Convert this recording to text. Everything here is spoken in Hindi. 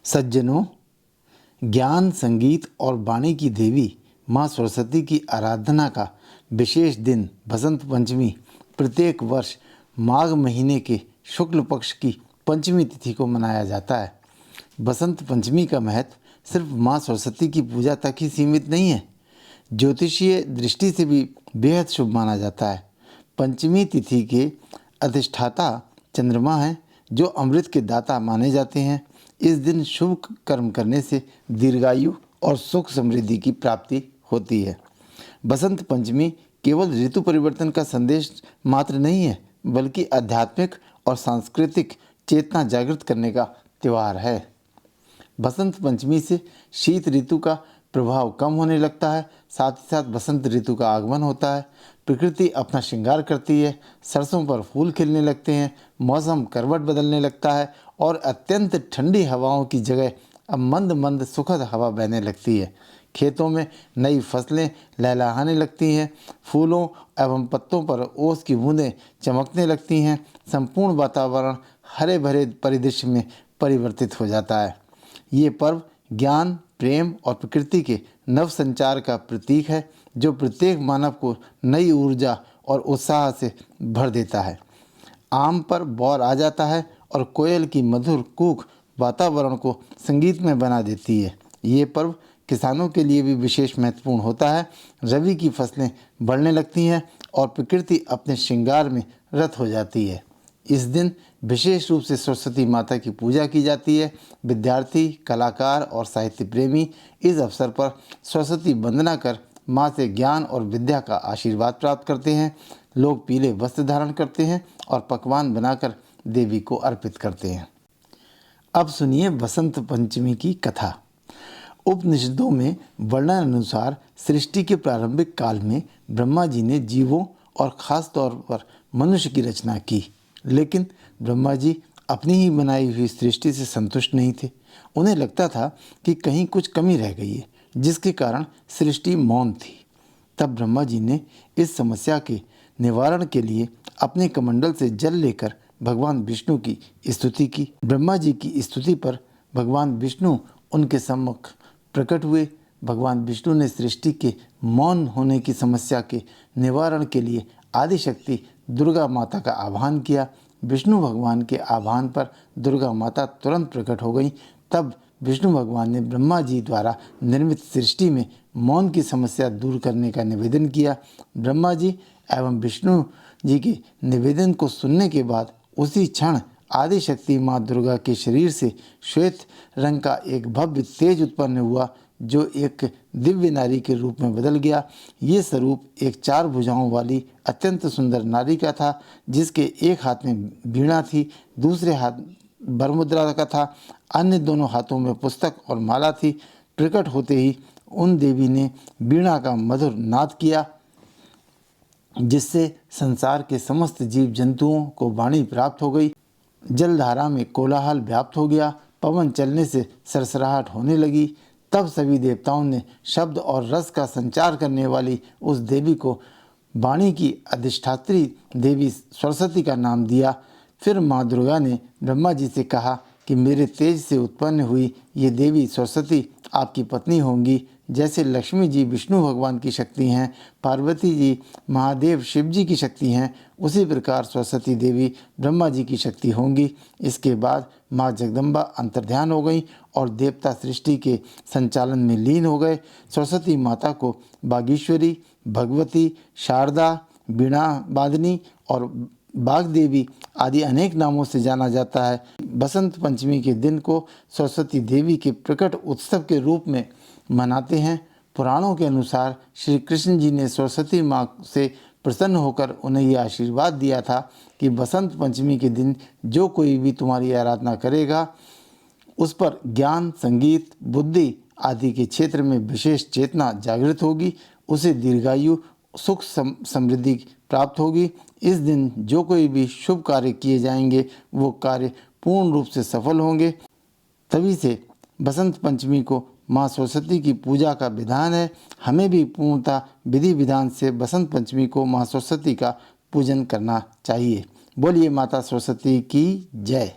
सज्जनों, ज्ञान, संगीत और वाणी की देवी माँ सरस्वती की आराधना का विशेष दिन बसंत पंचमी प्रत्येक वर्ष माघ महीने के शुक्ल पक्ष की पंचमी तिथि को मनाया जाता है। बसंत पंचमी का महत्व सिर्फ माँ सरस्वती की पूजा तक ही सीमित नहीं है, ज्योतिषीय दृष्टि से भी बेहद शुभ माना जाता है। पंचमी तिथि के अधिष्ठाता चंद्रमा हैं, जो अमृत के दाता माने जाते हैं। इस दिन शुभ कर्म करने से दीर्घायु और सुख समृद्धि की प्राप्ति होती है। बसंत पंचमी केवल ऋतु परिवर्तन का संदेश मात्र नहीं है, बल्कि आध्यात्मिक और सांस्कृतिक चेतना जागृत करने का त्यौहार है। बसंत पंचमी से शीत ऋतु का प्रभाव कम होने लगता है, साथ ही साथ बसंत ऋतु का आगमन होता है। प्रकृति अपना श्रृंगार करती है, सरसों पर फूल खिलने लगते हैं, मौसम करवट बदलने लगता है और अत्यंत ठंडी हवाओं की जगह अब मंद मंद सुखद हवा बहने लगती है। खेतों में नई फसलें लहलहाने लगती हैं, फूलों एवं पत्तों पर ओस की बूंदें चमकने लगती हैं। संपूर्ण वातावरण हरे भरे परिदृश्य में परिवर्तित हो जाता है। ये पर्व ज्ञान, प्रेम और प्रकृति के नव संचार का प्रतीक है, जो प्रत्येक मानव को नई ऊर्जा और उत्साह से भर देता है। आम पर बौर आ जाता है और कोयल की मधुर कूक वातावरण को संगीतमय बना देती है। ये पर्व किसानों के लिए भी विशेष महत्वपूर्ण होता है। रबी की फसलें बढ़ने लगती हैं और प्रकृति अपने श्रृंगार में रत हो जाती है। इस दिन विशेष रूप से सरस्वती माता की पूजा की जाती है। विद्यार्थी, कलाकार और साहित्य प्रेमी इस अवसर पर सरस्वती वंदना कर माँ से ज्ञान और विद्या का आशीर्वाद प्राप्त करते हैं। लोग पीले वस्त्र धारण करते हैं और पकवान बनाकर देवी को अर्पित करते हैं। अब सुनिए बसंत पंचमी की कथा। उपनिषदों में वर्णन अनुसार सृष्टि के प्रारंभिक काल में ब्रह्मा जी ने जीवों और खास तौर पर मनुष्य की रचना की, लेकिन ब्रह्मा जी अपनी ही बनाई हुई सृष्टि से संतुष्ट नहीं थे। उन्हें लगता था कि कहीं कुछ कमी रह गई है, जिसके कारण सृष्टि मौन थी। तब ब्रह्मा जी ने इस समस्या के निवारण के लिए अपने कमंडल से जल लेकर भगवान विष्णु की स्तुति की। ब्रह्मा जी की स्तुति पर भगवान विष्णु उनके सम्मुख प्रकट हुए। भगवान विष्णु ने सृष्टि के मौन होने की समस्या के निवारण के लिए आदिशक्ति दुर्गा माता का आह्वान किया। विष्णु भगवान के आह्वान पर दुर्गा माता तुरंत प्रकट हो गई। तब विष्णु भगवान ने ब्रह्मा जी द्वारा निर्मित सृष्टि में मौन की समस्या दूर करने का निवेदन किया। ब्रह्मा जी एवं विष्णु जी के निवेदन को सुनने के बाद उसी क्षण आदिशक्ति माँ दुर्गा के शरीर से श्वेत रंग का एक भव्य तेज उत्पन्न हुआ, जो एक दिव्य नारी के रूप में बदल गया। ये स्वरूप एक 4 भुजाओं वाली अत्यंत सुंदर नारी का था, जिसके एक हाथ में वीणा थी, दूसरे हाथ वरमुद्रा का था, अन्य दोनों हाथों में पुस्तक और माला थी। प्रकट होते ही उन देवी ने वीणा का मधुर नाद किया, जिससे संसार के समस्त जीव जंतुओं को वाणी प्राप्त हो गई। जलधारा में कोलाहल व्याप्त हो गया, पवन चलने से सरसराहट होने लगी। तब सभी देवताओं ने शब्द और रस का संचार करने वाली उस देवी को वाणी की अधिष्ठात्री देवी सरस्वती का नाम दिया। फिर माँ दुर्गा ने ब्रह्मा जी से कहा कि मेरे तेज से उत्पन्न हुई ये देवी सरस्वती आपकी पत्नी होंगी। जैसे लक्ष्मी जी विष्णु भगवान की शक्ति हैं, पार्वती जी महादेव शिव जी की शक्ति हैं, उसी प्रकार सरस्वती देवी ब्रह्मा जी की शक्ति होंगी। इसके बाद माँ जगदम्बा अंतर्ध्यान हो गई और देवता सृष्टि के संचालन में लीन हो गए। सरस्वती माता को बागीश्वरी, भगवती, शारदा, वीणा वादिनी और बागदेवी आदि अनेक नामों से जाना जाता है। बसंत पंचमी के दिन को सरस्वती देवी के प्रकट उत्सव के रूप में मनाते हैं। पुराणों के अनुसार श्री कृष्ण जी ने सरस्वती माँ से प्रसन्न होकर उन्हें यह आशीर्वाद दिया था कि बसंत पंचमी के दिन जो कोई भी तुम्हारी आराधना करेगा, उस पर ज्ञान, संगीत, बुद्धि आदि के क्षेत्र में विशेष चेतना जागृत होगी, उसे दीर्घायु, सुख समृद्धि प्राप्त होगी। इस दिन जो कोई भी शुभ कार्य किए जाएंगे, वो कार्य पूर्ण रूप से सफल होंगे। तभी से बसंत पंचमी को माँ सरस्वती की पूजा का विधान है। हमें भी पूर्णतः विधि विधान से बसंत पंचमी को माँ सरस्वती का पूजन करना चाहिए। बोलिए माता सरस्वती की जय।